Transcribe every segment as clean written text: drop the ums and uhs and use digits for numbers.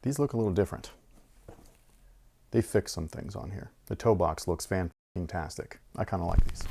These look a little different. They fixed some things on here. The toe box looks fantastic. I kind of like these.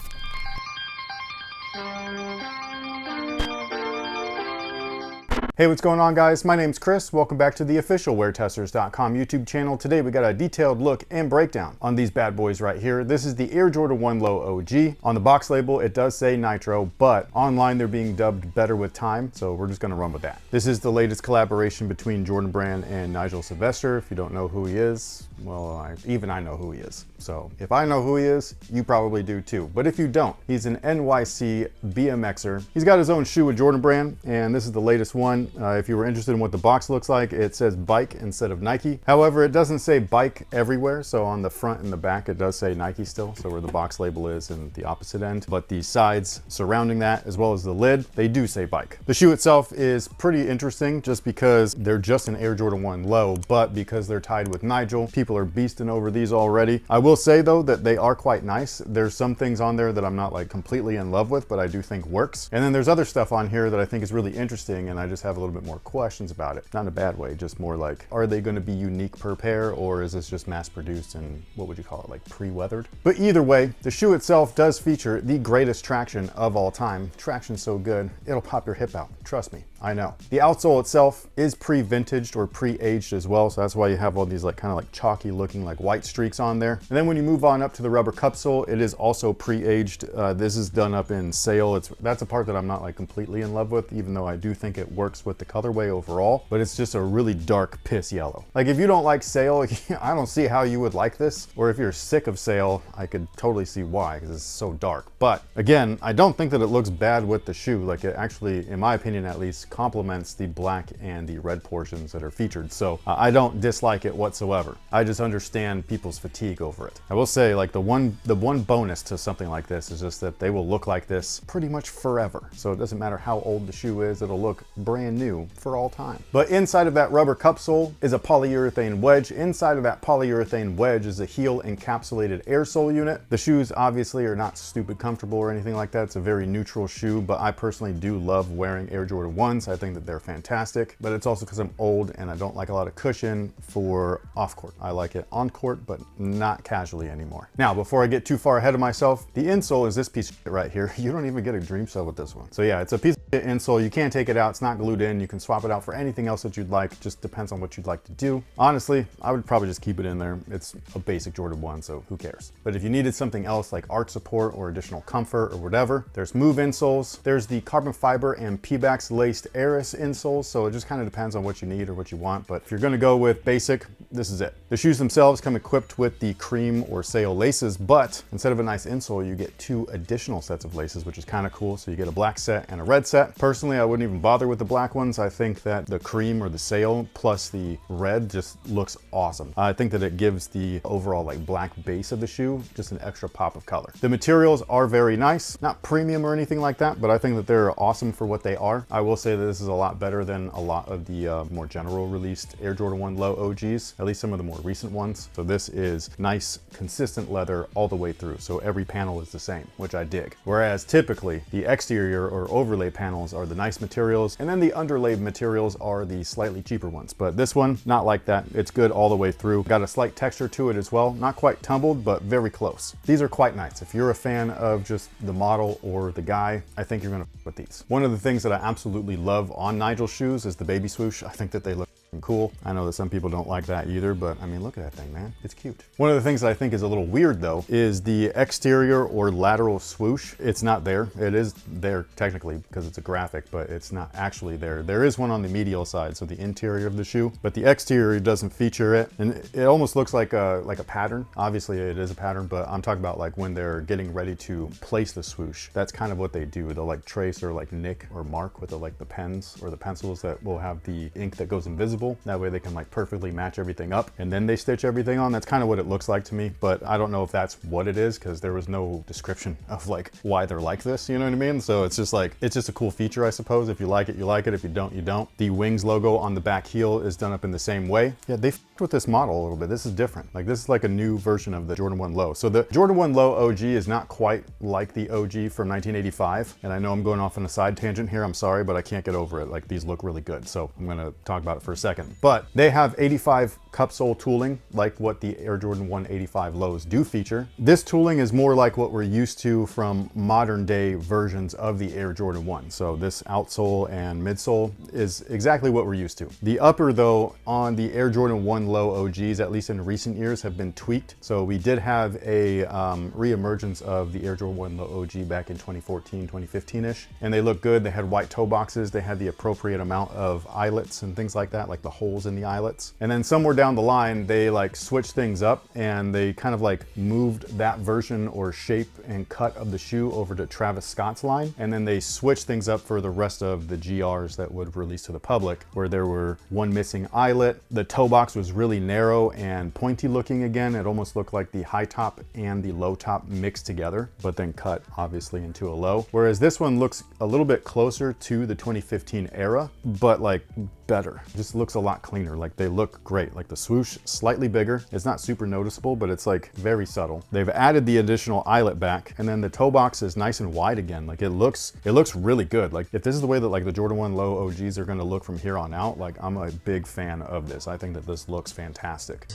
Hey, what's going on, guys? My name's Chris. Welcome back to the official WearTesters.com YouTube channel. Today we got a detailed look and breakdown on these bad boys right here. This is the Air Jordan 1 Low OG. On the box label it does say Nitro, but online they're being dubbed Better with Time, so we're just gonna run with that. This is the latest collaboration between Jordan Brand and Nigel Sylvester. If you don't know who he is, well, even I know who he is. So if I know who he is, you probably do too. But if you don't, he's an NYC BMXer. He's got his own shoe with Jordan Brand, and this is the latest one. If you were interested in what the box looks like, it says Bike instead of Nike. However, it doesn't say Bike everywhere. So on the front and the back, it does say Nike still. So where the box label is and the opposite end, but the sides surrounding that, as well as the lid, they do say Bike. The shoe itself is pretty interesting just because they're just an Air Jordan 1 Low, but because they're tied with Nigel, people are beasting over these already. I will say though that they are quite nice. There's some things on there that I'm not like completely in love with, but I do think works. And then there's other stuff on here that I think is really interesting, and I just have a little bit more questions about it. Not in a bad way, just more like, are they going to be unique per pair, or is this just mass produced and what would you call it, like pre-weathered? But either way, the shoe itself does feature the greatest traction of all time. Traction's so good, it'll pop your hip out. Trust me, I know. The outsole itself is pre-vintaged or pre-aged as well, so that's why you have all these like kind of like chalky looking like white streaks on there. And then when you move on up to the rubber cup sole, it is also pre-aged. This is done up in Sail. That's a part that I'm not like completely in love with, even though I do think it works with the colorway overall, but it's just a really dark piss yellow. Like if you don't like Sail, I don't see how you would like this, or if you're sick of Sail, I could totally see why, because it's so dark. But again, I don't think that it looks bad with the shoe. Like it actually, in my opinion at least, complements the black and the red portions that are featured. So I don't dislike it whatsoever. I just understand people's fatigue over it. I will say, like the one bonus to something like this is just that they will look like this pretty much forever. So it doesn't matter how old the shoe is, it'll look brand new for all time. But inside of that rubber cup sole is a polyurethane wedge. Inside of that polyurethane wedge is a heel encapsulated air sole unit. The shoes obviously are not stupid comfortable or anything like that. It's a very neutral shoe, but I personally do love wearing Air Jordan 1s. I think that they're fantastic, but it's also because I'm old and I don't like a lot of cushion for off court. I like it on court, but not casually anymore. Now, before I get too far ahead of myself, the insole is this piece of shit right here. You don't even get a dream cell with this one. So yeah, it's a piece of shit insole. You can't take it out. It's not glued in. You can swap it out for anything else that you'd like. Just depends on what you'd like to do. Honestly, I would probably just keep it in there. It's a basic Jordan 1, so who cares? But if you needed something else like arch support or additional comfort or whatever, there's Move insoles. There's the carbon fiber and Pebax laced Eris insoles. So it just kind of depends on what you need or what you want. But if you're going to go with basic, this is it. The shoes themselves come equipped with the cream or Sail laces, but instead of a nice insole, you get 2 additional sets of laces, which is kind of cool. So you get a black set and a red set. Personally, I wouldn't even bother with the black ones. I think that the cream or the Sail plus the red just looks awesome. I think that it gives the overall like black base of the shoe just an extra pop of color. The materials are very nice, not premium or anything like that, but I think that they're awesome for what they are. I will say that this is a lot better than a lot of the more general released Air Jordan 1 Low OGs, at least some of the more recent ones. So this is nice, consistent leather all the way through. So every panel is the same, which I dig. Whereas typically the exterior or overlay panels are the nice materials, and then the underlay materials are the slightly cheaper ones. But this one, not like that. It's good all the way through. Got a slight texture to it as well. Not quite tumbled, but very close. These are quite nice. If you're a fan of just the model or the guy, I think you're gonna f with these. One of the things that I absolutely love on Nigel shoes is the baby swoosh. I think that they look cool. I know that some people don't like that either, but I mean, look at that thing, man. It's cute. One of the things that I think is a little weird though is the exterior or lateral swoosh. It's not there. It is there technically because it's a graphic, but it's not actually there. There is one on the medial side, so the interior of the shoe, but the exterior doesn't feature it. And it almost looks like a pattern. Obviously it is a pattern, but I'm talking about like when they're getting ready to place the swoosh. That's kind of what they do. They'll like trace or like nick or mark with the pens or the pencils that will have the ink that goes invisible. That way they can like perfectly match everything up and then they stitch everything on. That's kind of what it looks like to me, but I don't know if that's what it is because there was no description of like why they're like this, you know what I mean? So it's just like, it's just a cool feature, I suppose. If you like it, you like it. If you don't, you don't. The Wings logo on the back heel is done up in the same way. Yeah, they f***ed with this model a little bit. This is different. Like this is like a new version of the Jordan 1 Low. So the Jordan 1 Low OG is not quite like the OG from 1985. And I know I'm going off on a side tangent here. I'm sorry, but I can't get over it. Like these look really good. So I'm going to talk about it for a second. second. But they have 85 cup sole tooling, like what the Air Jordan 1 85 lows do feature. This tooling is more like what we're used to from modern day versions of the Air Jordan 1. So this outsole and midsole is exactly what we're used to. The upper though on the Air Jordan 1 low OGs, at least in recent years, have been tweaked. So we did have a re-emergence of the Air Jordan 1 low OG back in 2014, 2015-ish, and they look good. They had white toe boxes. They had the appropriate amount of eyelets and things like that, like the holes in the eyelets. And then somewhere down the line, they like switched things up and they kind of like moved that version or shape and cut of the shoe over to Travis Scott's line. And then they switched things up for the rest of the GRs that would release to the public, where there were one missing eyelet. The toe box was really narrow and pointy looking again. It almost looked like the high top and the low top mixed together, but then cut obviously into a low. Whereas this one looks a little bit closer to the 2015 era, but like better. It just looks a lot cleaner. Like they look great. Like the swoosh slightly bigger. It's not super noticeable, but it's like very subtle. They've added the additional eyelet back, and then the toe box is nice and wide again. Like it looks really good. Like if this is the way that like the Jordan 1 low OGs are going to look from here on out, like I'm a big fan of this. I think that this looks fantastic.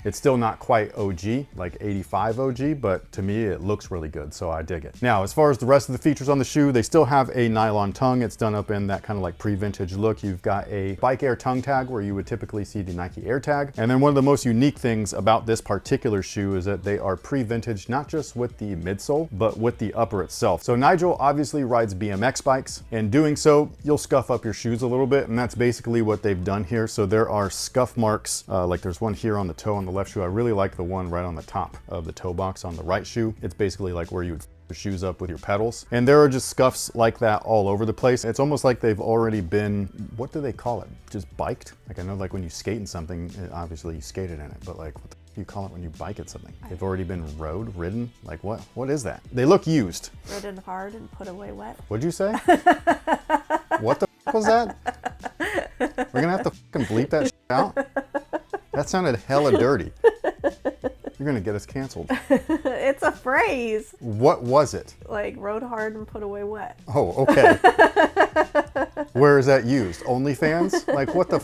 It's still not quite OG, like 85 OG, but to me, it looks really good, so I dig it. Now, as far as the rest of the features on the shoe, they still have a nylon tongue. It's done up in that kind of like pre-vintage look. You've got a Bike Air tongue tag where you would typically see the Nike Air tag. And then one of the most unique things about this particular shoe is that they are pre-vintage, not just with the midsole, but with the upper itself. So Nigel obviously rides BMX bikes, and doing so, you'll scuff up your shoes a little bit, and that's basically what they've done here. So there are scuff marks, like there's one here on the toe on the left shoe. I really like the one right on the top of the toe box on the right shoe. It's basically like where you would the shoes up with your pedals. And there are just scuffs like that all over the place. It's almost like they've already been, what do they call it? Just biked? Like I know like when you skate in something, obviously you skated in it, but like what the do you call it when you bike at something? They've already been ridden? Like what? What is that? They look used. Ridden hard and put away wet. What'd you say? What the was that? We're gonna have to fucking bleep that out? That sounded hella dirty. You're gonna get us canceled. It's a phrase. What was it? Like rode hard and put away wet. Oh, okay. Where is that used? OnlyFans? Like what the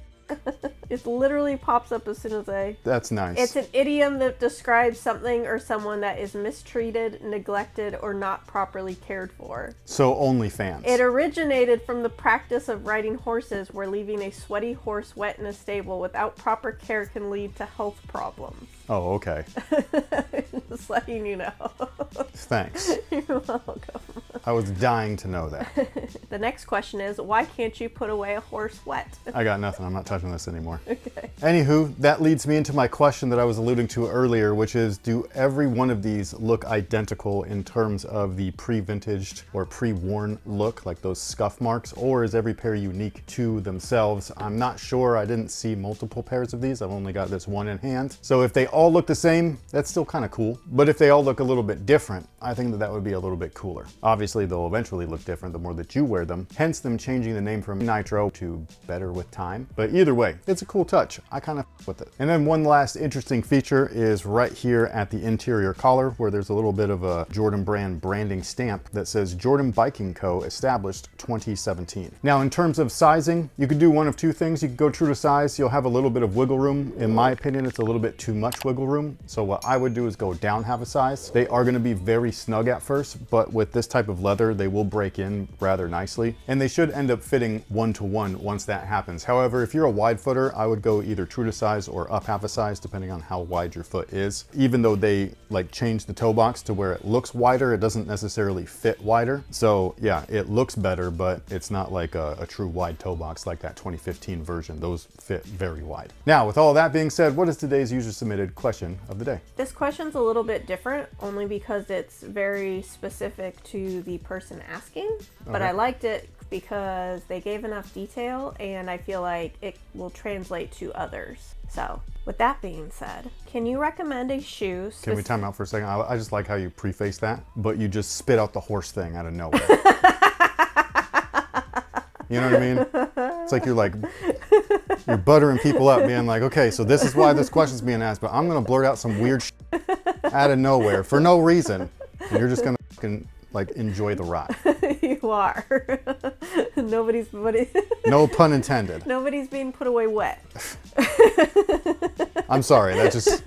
It literally pops up as soon as I... That's nice. It's an idiom that describes something or someone that is mistreated, neglected, or not properly cared for. So OnlyFans. It originated from the practice of riding horses, where leaving a sweaty horse wet in a stable without proper care can lead to health problems. Oh, okay. Just letting you know. Thanks. You're welcome. I was dying to know that. The next question is, why can't you put away a horse wet? I got nothing. I'm not touching this anymore. Okay. Anywho, that leads me into my question that I was alluding to earlier, which is, do every one of these look identical in terms of the pre-vintaged or pre-worn look, like those scuff marks, or is every pair unique to themselves? I'm not sure. I didn't see multiple pairs of these. I've only got this one in hand. So if they all look the same, that's still kind of cool. But if they all look a little bit different, I think that that would be a little bit cooler. Obviously, they'll eventually look different the more that you wear them, hence them changing the name from Nitro to Better with Time. But either way, it's a cool touch. I kind of with it. And then one last interesting feature is right here at the interior collar, where there's a little bit of a Jordan brand branding stamp that says Jordan Biking Co. established 2017. Now, in terms of sizing, you could do one of two things. You could go true to size. You'll have a little bit of wiggle room. In my opinion, it's a little bit too much wiggle room. So what I would do is go down half a size. They are going to be very snug at first, but with this type of leather, they will break in rather nicely. And they should end up fitting 1-to-1 once that happens. However, if you're a wide footer, I would go either true to size or up half a size, depending on how wide your foot is. Even though they like change the toe box to where it looks wider, it doesn't necessarily fit wider. So yeah, it looks better, but it's not like a true wide toe box like that 2015 version. Those fit very wide. Now, with all that being said, what is today's user submitted question of the day? This question's a little bit different, only because it's very specific to the person asking, but Okay. I liked it because they gave enough detail and I feel like it will translate to others. So with that being said, can you recommend a shoe? Can we time out for a second? I just like how you preface that, but you just spit out the horse thing out of nowhere. You know what I mean? It's like you're buttering people up, being like, okay, so this is why this question's being asked, but I'm gonna blurt out some weird shit out of nowhere for no reason. And you're just gonna fucking like enjoy the ride. You are. Nobody's No pun intended. Nobody's being put away wet. I'm sorry, that just...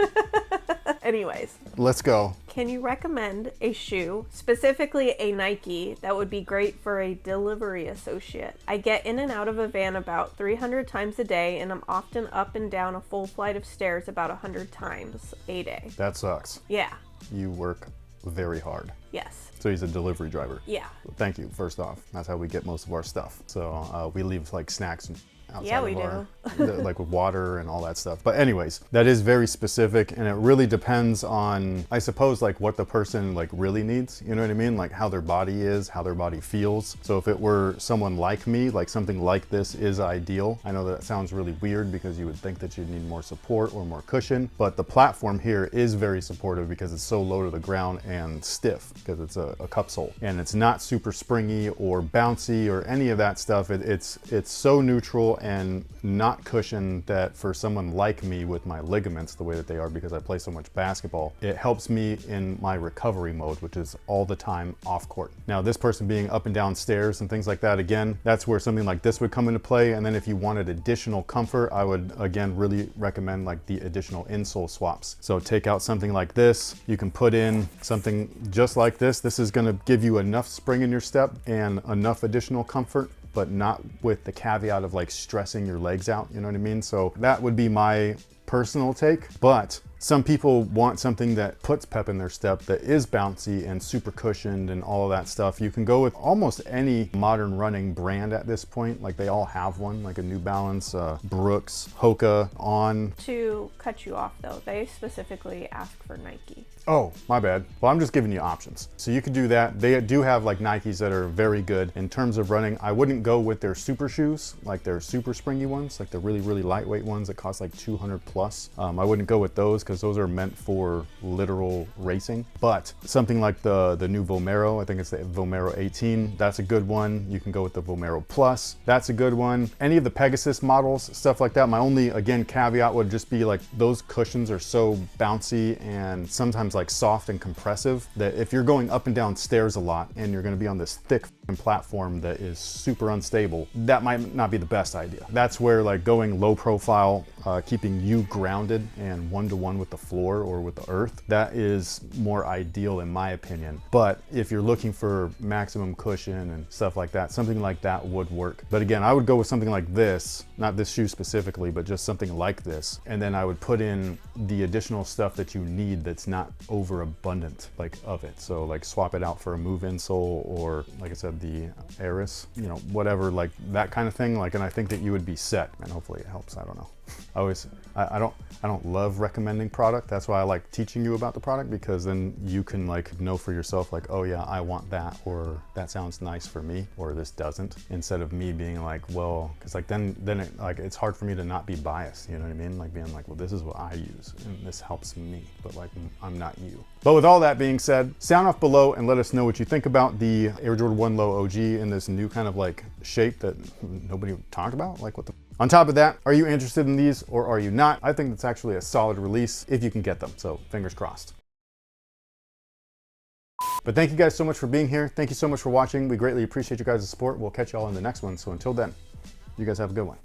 Anyways. Let's go. Can you recommend a shoe, specifically a Nike, that would be great for a delivery associate? I get in and out of a van about 300 times a day, and I'm often up and down a full flight of stairs about 100 times a day. That sucks. Yeah. You work very hard. Yes. So he's a delivery driver. Yeah. Thank you, first off. That's how we get most of our stuff. So we leave like snacks and outside yeah, we of our, do. like with water and all that stuff. But anyways, that is very specific, and it really depends on, I suppose, like what the person like really needs. You know what I mean? Like how their body is, how their body feels. So if it were someone like me, like something like this is ideal. I know that sounds really weird because you would think that you'd need more support or more cushion, but the platform here is very supportive because it's so low to the ground and stiff because it's a cup sole, and it's not super springy or bouncy or any of that stuff. It's so neutral and not cushioned that for someone like me with my ligaments the way that they are, because I play so much basketball, it helps me in my recovery mode, which is all the time off court. Now this person being up and down stairs and things like that, again, that's where something like this would come into play. And then if you wanted additional comfort, I would again really recommend like the additional insole swaps. So take out something like this, you can put in something just like this. This is going to give you enough spring in your step and enough additional comfort, but not with the caveat of like stressing your legs out, you know what I mean? So that would be my personal take, but some people want something that puts pep in their step, that is bouncy and super cushioned and all of that stuff. You can go with almost any modern running brand at this point. Like they all have one, like a New Balance, Brooks, Hoka, On. To cut you off though, they specifically ask for Nike. Oh, my bad. Well, I'm just giving you options. So you could do that. They do have like Nikes that are very good in terms of running. I wouldn't go with their super shoes, like their super springy ones, like the really, really lightweight ones that cost like 200 plus. I wouldn't go with those because those are meant for literal racing. But something like the new Vomero, I think it's the Vomero 18, that's a good one. You can go with the Vomero Plus, that's a good one. Any of the Pegasus models, stuff like that. My only, again, caveat would just be like those cushions are so bouncy and sometimes like soft and compressive that if you're going up and down stairs a lot and you're going to be on this thick platform that is super unstable, that might not be the best idea. That's where like going low profile, keeping you grounded and one-to-one with the floor or with the earth, that is more ideal in my opinion. But if you're looking for maximum cushion and stuff like that, something like that would work. But again, I would go with something like this, not this shoe specifically, but just something like this. And then I would put in the additional stuff that you need that's not overabundant like of it. So like swap it out for a Move insole, or like I said, the Eris, you know, whatever, like that kind of thing. Like, and I think that you would be set, and hopefully it helps. I don't know. I don't love recommending product. That's why I like teaching you about the product, because then you can like know for yourself, like, oh yeah, I want that, or that sounds nice for me, or this doesn't, instead of me being like, well, because like then it, like it's hard for me to not be biased, you know what I mean? Like being like, well, this is what I use and this helps me, but like I'm not you. But with all that being said, sound off below and let us know what you think about the Air Jordan 1 Low OG in this new kind of like shape that nobody talked about. Like what the... On top of that, are you interested in these or are you not? I think it's actually a solid release if you can get them, so fingers crossed. But thank you guys so much for being here. Thank you so much for watching. We greatly appreciate you guys' support. We'll catch y'all in the next one. So until then, you guys have a good one.